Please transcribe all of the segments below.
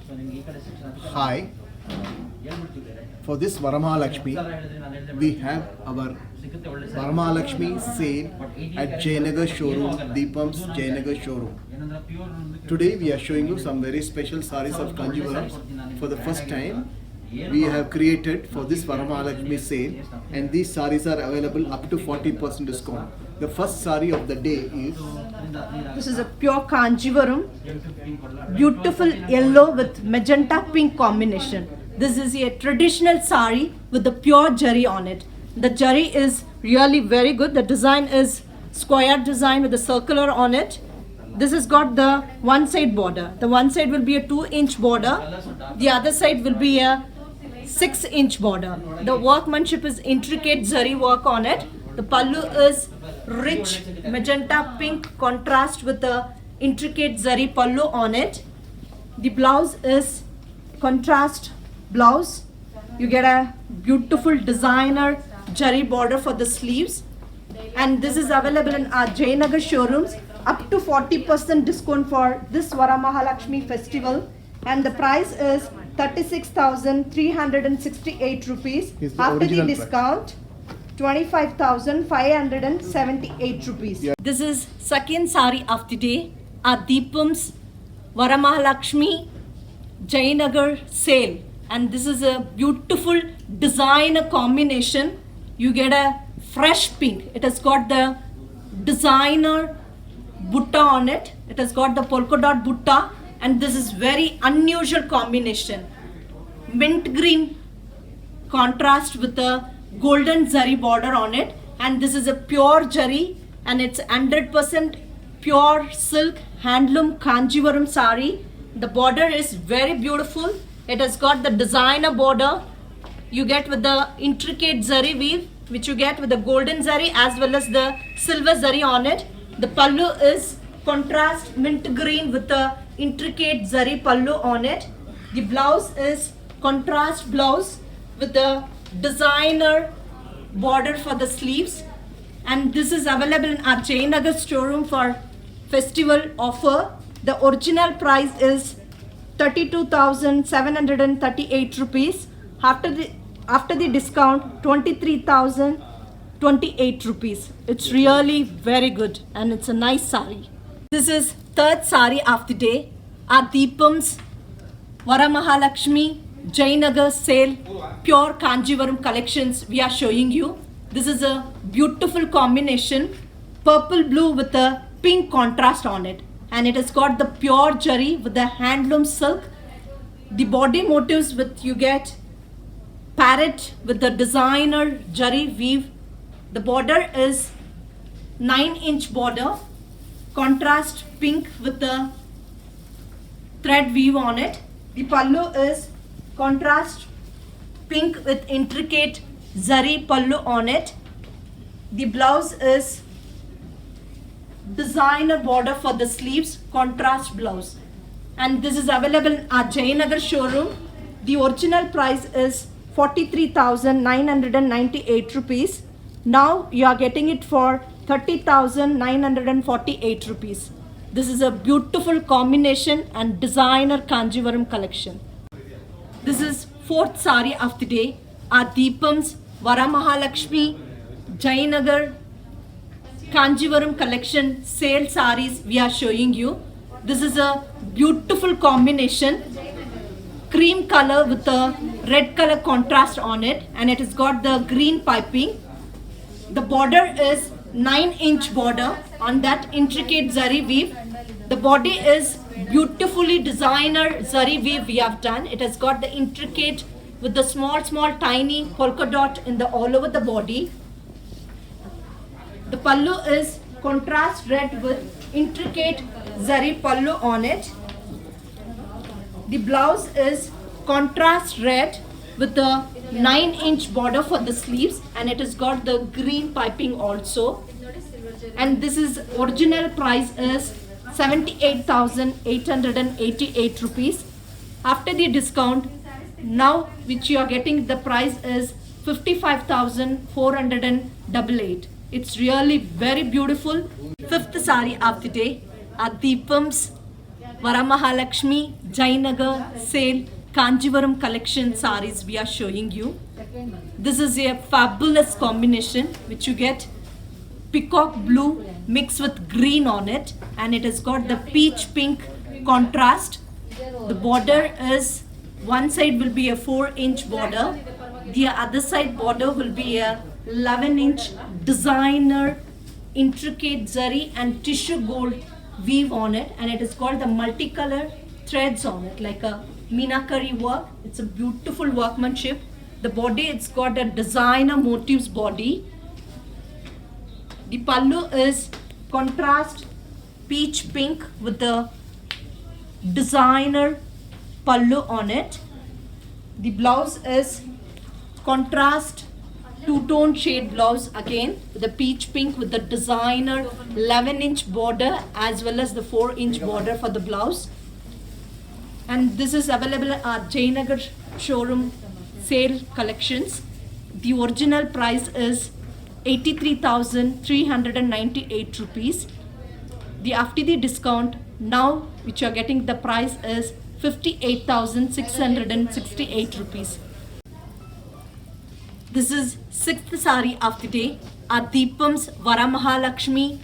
Hi. For this Varamahalakshmi, we have our Varamahalakshmi sale at Jayanagar showroom, Deepam's Jayanagar showroom. Today we are showing you some very special sarees of Kanjivaram. For the first time, we have created for this Varamahalakshmi sale, and these sarees are available up to 40% discount. The first saree of the day is This is a pure Kanjivaram, beautiful yellow with magenta pink combination. This is a traditional sari with the pure jari on it. The jari is really very good. The design is square design with a circular on it. This has got the one side border. The one side will be a 2-inch border. The other side will be a 6-inch border. The workmanship is intricate zari work on it. The pallu is rich magenta pink contrast with the intricate zari pallu on it. The blouse is contrast blouse. You get a beautiful designer jari border for the sleeves, and this is available in our Jayanagar showrooms up to 40% discount for this Varamahalakshmi festival, and the price is 36,368 rupees. After the discount, 25,578 rupees. Yeah. This is second sari of the day, our Deepam's Varamahalakshmi Jayanagar sale, and this is a beautiful designer combination. You get a fresh pink. It has got the designer butta on it. It has got the polka dot butta, and this is very unusual combination. Mint green contrast with the golden zari border on it, and this is a pure jari, and it's 100% pure silk handloom Kanjivaram sari. The border is very beautiful. It has got the designer border you get with the intricate zari weave, which you get with the golden zari as well as the silver zari on it. The pallu is contrast mint green with the intricate zari pallu on it. The blouse is contrast blouse with the designer border for the sleeves, and this is available in our Jayanagar showroom for festival offer. The original price is 32,738 rupees. After the discount, 23,028 rupees. It's really very good, and it's a nice sari. This is third sari of the day, our Deepam's Varamahalakshmi Jayanagar sale pure Kanjivaram collections we are showing you. This is a beautiful combination, purple blue with a pink contrast on it, and it has got the pure jari with the handloom silk. The body motifs with you get parrot with the designer jari weave. The border is 9-inch border, contrast pink with the thread weave on it. The pallu is contrast pink with intricate zari pallu on it. The blouse is designer border for the sleeves, contrast blouse, and this is available in our Jayanagar showroom. The original price is 43,998 rupees. Now you are getting it for 30,948 rupees. This is a beautiful combination and designer Kanjivaram collection. This is fourth sari of the day, our Deepam's Varamahalakshmi Jayanagar Kanjivaram collection sale saris we are showing you. This is a beautiful combination, cream color with a red color contrast on it, and it has got the green piping. The border is 9-inch border on that intricate zari weave. The body is beautifully designer zari weave we have done. It has got the intricate with the small tiny polka dot in the all over the body. The pallu is contrast red with intricate zari pallu on it. The blouse is contrast red with the 9-inch border for the sleeves, and it has got the green piping also. And this is original price is 78,888 rupees. After the discount, now which you are getting, the price is 55,488. It's really very beautiful. Fifth sari of the day, our Deepam's Varamahalakshmi Jainagar sale Kanjivaram collection sarees we are showing you. This is a fabulous combination which you get peacock blue mixed with green on it, and it has got the peach pink contrast. The border is, one side will be a 4-inch border, the other side border will be a 11-inch designer intricate zari and tissue gold weave on it, and it has got the multicolor threads on it like a meenakari work. It's a beautiful workmanship. The body, it's got a designer motifs body. The pallu is contrast peach pink with the designer pallu on it. The blouse is contrast two-tone shade blouse again with the peach pink with the designer 11-inch border as well as the 4-inch border for the blouse. And this is available at Jayanagar showroom sale collections. The original price is 83,398 rupees. The after the discount now which you are getting, the price is 58,668 rupees. This is 6th saree of the day at Deepam's Varamahalakshmi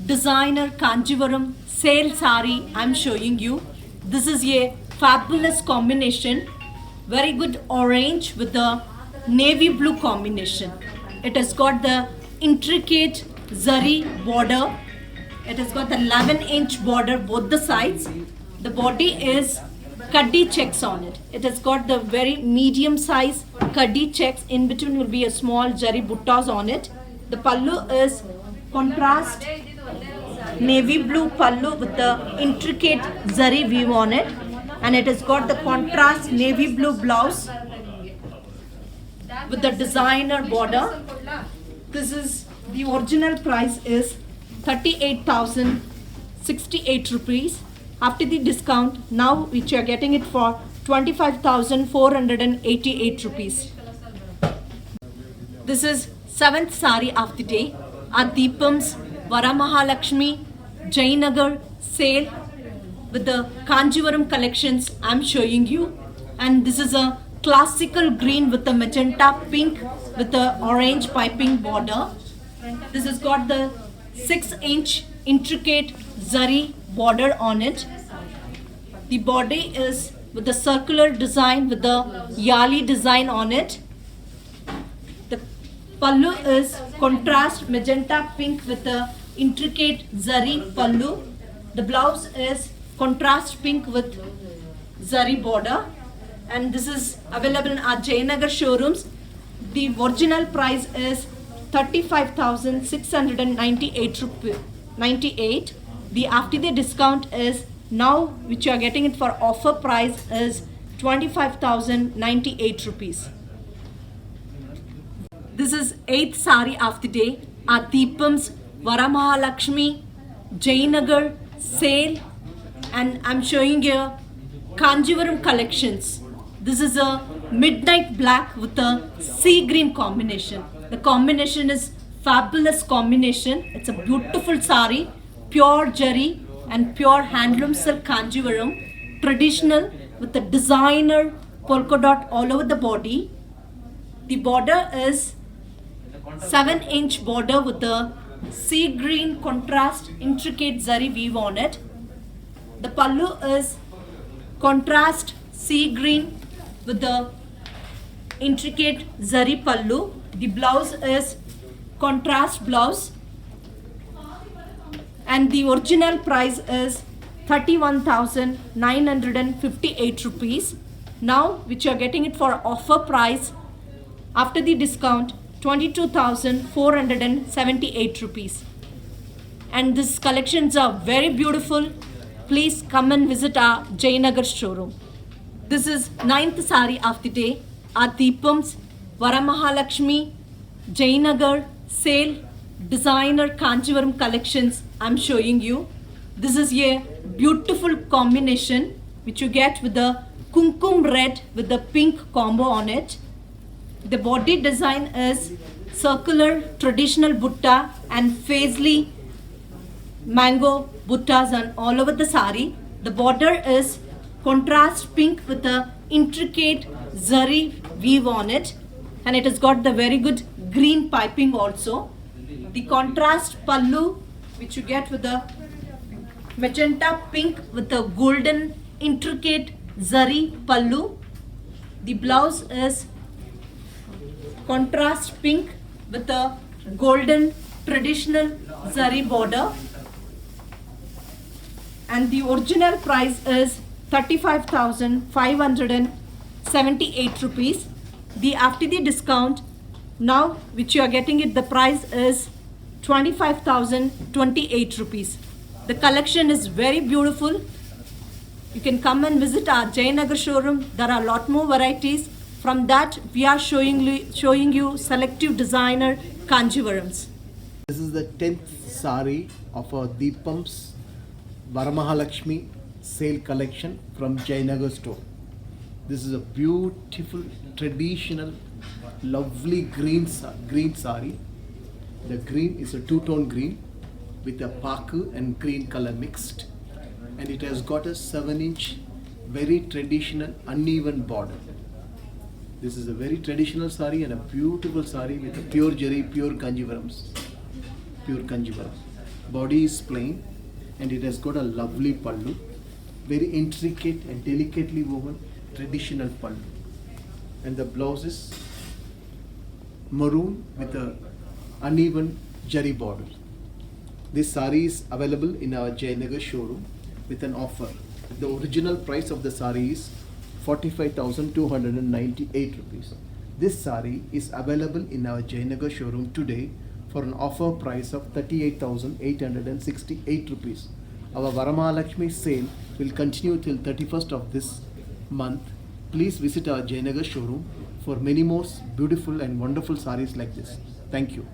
designer Kanjivaram sale saree I'm showing you. This is a fabulous combination, very good orange with the navy blue combination. It has got the intricate zari border. It has got the 11-inch border both the sides. The body is kaddi checks on it. It has got the very medium size kaddi checks. In between will be a small jari buttas on it. The pallu is contrast navy blue pallu with the intricate zari weave on it, and it has got the contrast navy blue blouse with the designer border. This is, the original price is 38,068 rupees. After the discount now which you are getting it for 25,488 rupees. This is 7th saree of the day at Deepam's Varamahalakshmi Jayanagar sale with the Kanjivaram collections I'm showing you. And this is a classical green with the magenta pink with the orange piping border. This has got the 6-inch intricate zari border on it. The body is with the circular design with the yali design on it. The pallu is contrast magenta pink with the intricate zari pallu. The blouse is contrast pink with zari border, and this is available at Jayanagar showrooms. The original price is 35,698. The after the discount is now which you are getting it for offer price is 25,098 rupees. This is 8th saree of the day at Deepam's Varamahalakshmi Jayanagar sale, and I'm showing you Kanjivaram collections. This is a midnight black with a sea green combination. The combination is fabulous combination. It's a beautiful saree, pure jari and pure handloom silk Kanjivaram, traditional with the designer polka dot all over the body. The border is 7-inch border with the sea green contrast intricate zari weave on it. The pallu is contrast sea green with the intricate zari pallu. The blouse is contrast blouse, and the original price is 31,958 rupees. Now which you are getting it for offer price after the discount 22,478 rupees. And these collections are very beautiful. Please come and visit our Jayanagar showroom. This is 9th saree of the day at Deepam's Varamahalakshmi Jayanagar sale designer Kanjivaram collections I'm showing you. This is a beautiful combination which you get with the kumkum red with the pink combo on it. The body design is circular traditional butta and Faisley mango buttas and all over the sari. The border is contrast pink with a intricate zari weave on it, and it has got the very good green piping also. The contrast pallu, which you get with the magenta pink with a golden intricate zari pallu. The blouse is contrast pink with a golden traditional zari border, and the original price is 35,578 rupees. The after the discount now which you are getting it, the price is 25,028 rupees. The collection is very beautiful. You can come and visit our Jayanagar showroom. There are a lot more varieties. From that, we are showing you selective designer Kanjivarams. This is the 10th sari of our Deepam's Varamahalakshmi sale collection from Jayanagar store. This is a beautiful, traditional, lovely green sari. The green is a two-tone green with a paku and green color mixed, and it has got a 7-inch very traditional uneven border. This is a very traditional sari and a beautiful sari with a pure jari, pure kanjivarams. Body is plain and it has got a lovely pallu, very intricate and delicately woven traditional pallu. And the blouse is maroon with a uneven jari border. This sari is available in our Jayanagar showroom with an offer. The original price of the sari is 45,298 rupees. This sari is available in our Jayanagar showroom today for an offer price of 38,868 rupees. Our Varamahalakshmi sale will continue till 31st of this month. Please visit our Jayanagar showroom for many more beautiful and wonderful saris like this. Thank you.